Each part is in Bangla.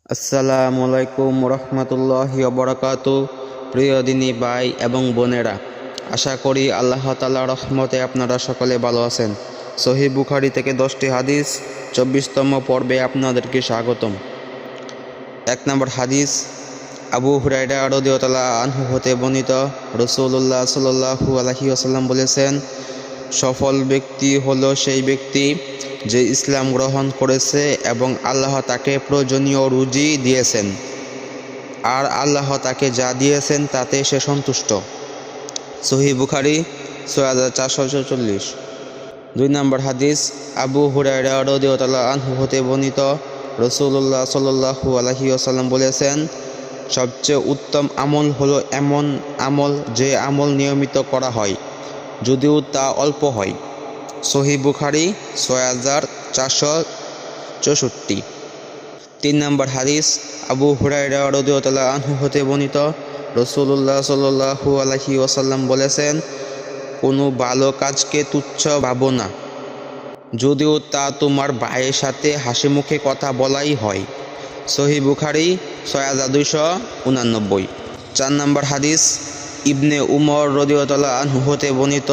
আসসালামু আলাইকুম রহমতুল্লাহি ওয়া প্রিয় দিনী ভাই এবং বোনেরা, আশা করি আল্লাহ তাআলার রহমতে আপনারা সকলে ভালো আছেন। সহিহ বুখারী থেকে 10টি হাদিস 24তম পর্বে আপনাদেরকে স্বাগতম। 1 নম্বর হাদিস, আবু হুরায়রা রাদিয়াল্লাহু আনহু হতে বর্ণিত, রাসূলুল্লাহ সাল্লাল্লাহু আলাইহি ওয়াসাল্লাম বলেছেন, সফল ব্যক্তি হলো সেই ব্যক্তি যে ইসলাম গ্রহণ করেছে এবং আল্লাহ তাকে প্রয়োজনীয় রুজি দিয়েছেন, আর আল্লাহ তাকে যা দিয়েছেন তাতে সে সন্তুষ্ট। সহিহ বুখারী 6444। 2 নম্বর হাদিস, আবু হুরায়রা রাদিয়াল্লাহু আনহু হতে বর্ণিত, রাসূলুল্লাহ সাল্লাল্লাহু আলাইহি ওয়াসাল্লাম বলেছেন, সবচেয়ে উত্তম আমল হলো এমন আমল যে আমল নিয়মিত করা হয়, যদিও তা অল্প হয়। সহিহ বুখারী 6464। 3 নম্বর হাদিস, আবু হুরায়রা রাদিয়াল্লাহু আনহু হতে বর্ণিত, রাসূলুল্লাহ সাল্লাল্লাহু আলাইহি ওয়াসাল্লাম বলেছেন, কোনো ভালো কাজকে তুচ্ছ ভাবো না, যদিও তা তোমার ভাইয়ের সাথে হাসি মুখে কথা বলাই হয়। সহিহ বুখারী 6289। 4 নম্বর হাদিস, ইবনে উমর রাদিয়াল্লাহু আনহু হতে বর্ণিত,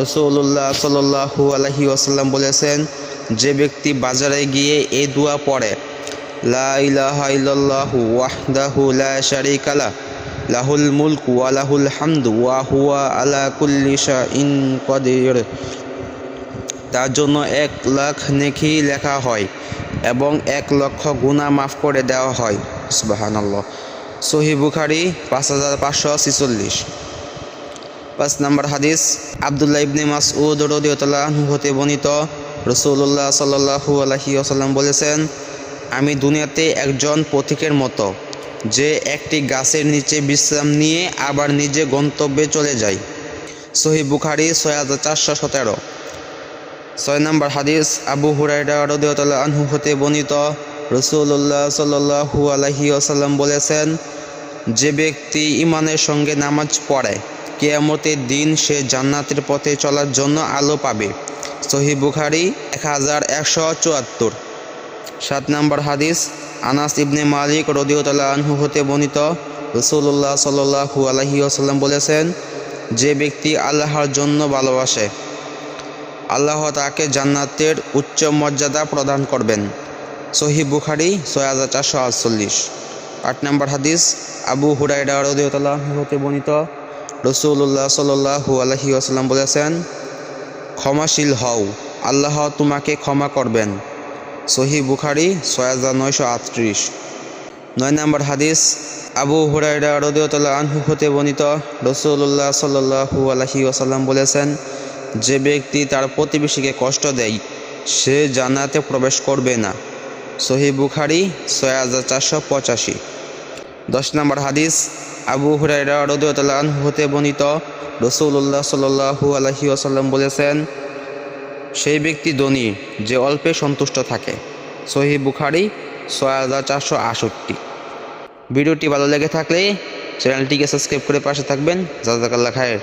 রাসূলুল্লাহ সাল্লাল্লাহু আলাইহি ওয়াসাল্লাম বলেছেন, যে ব্যক্তি বাজারে গিয়ে এই দোয়া পড়ে, লা ইলাহা ইল্লাল্লাহু ওয়াহদাহু লা শারীকা লাহু লাহুল মুলকু ওয়া লাহুল হামদু ওয়া হুয়া আলা কুল্লি শাইইন কাদির, তার জন্য 1,00,000 নেকি লেখা হয় এবং 1,00,000 গুনাহ মাফ করে দেওয়া হয়। সুবহানাল্লাহ। সহিহ বুখারী 5546। 5 নম্বর হাদিস, আব্দুল্লাহ ইবনে মাসউদ রাদিয়াল্লাহু আনহু হতে বর্ণিত, রাসূলুল্লাহ সাল্লাল্লাহু আলাইহি ওয়াসাল্লাম বলেছেন, আমি দুনিয়াতে একজন পথিকের মতো, যে একটি গাছের নিচে বিশ্রাম নিয়ে আবার নিজে গন্তব্যে চলে যায়। সহিহ বুখারী 6417। 6 নম্বর হাদিস, আবু হুরায়রা রাদিয়াল্লাহু আনহু হতে বর্ণিত, রাসূলুল্লাহ সাল্লাল্লাহু আলাইহি ওয়াসাল্লাম বলেছেন, যে ব্যক্তি ঈমানের সঙ্গে নামাজ পড়ে, কিয়ামতের দিন সে জান্নাতের পথে চলার জন্য আলো পাবে। সহিহ বুখারী 1174। 7 নম্বর হাদিস, আনাস ইবনে মালিক রাদিয়াল্লাহু আনহু হতে বর্ণিত, রাসূলুল্লাহ সাল্লাল্লাহু আলাইহি ওয়াসাল্লাম বলেছেন, যে ব্যক্তি আল্লাহর জন্য ভালোবাসে, আল্লাহ তাকে জান্নাতের উচ্চ মর্যাদা প্রদান করবেন। সহিহ বুখারী 6448। 8 নম্বর হাদিস, আবু হুরায়রা রাদিয়াল্লাহু আনহু হতে বর্ণিত, রাসূলুল্লাহ সাল্লাল্লাহু আলাইহি ওয়াসাল্লাম বলেছেন, ক্ষমাশীল হও, আল্লাহ তোমাকে ক্ষমা করবেন। সহিহ বুখারী 6938। 9 নম্বর হাদিস, আবু হুরায়রা রাদিয়াল্লাহু আনহু হতে বর্ণিত, রাসূলুল্লাহ সাল্লাল্লাহু আলাইহি ওয়াসাল্লাম বলেছেন, যে ব্যক্তি তার প্রতিবেশীকে কষ্ট দেয়, সে জান্নাতে প্রবেশ করবে না। সহিহ বুখারী 6485। 10 নম্বর হাদিস, আবু হুরায়রা রাদিয়াল্লাহু আনহু হতে বর্ণিত, রাসূলুল্লাহ সাল্লাল্লাহু আলাইহি ওয়াসাল্লাম বলেছেন, সেই ব্যক্তি ধনী যে অল্পে সন্তুষ্ট থাকে। সহিহ বুখারী 6468। ভিডিওটি ভালো লেগে থাকলে চ্যানেলটিকে সাবস্ক্রাইব করে পাশে থাকবেন। জাযাকাল্লাহ খায়ের।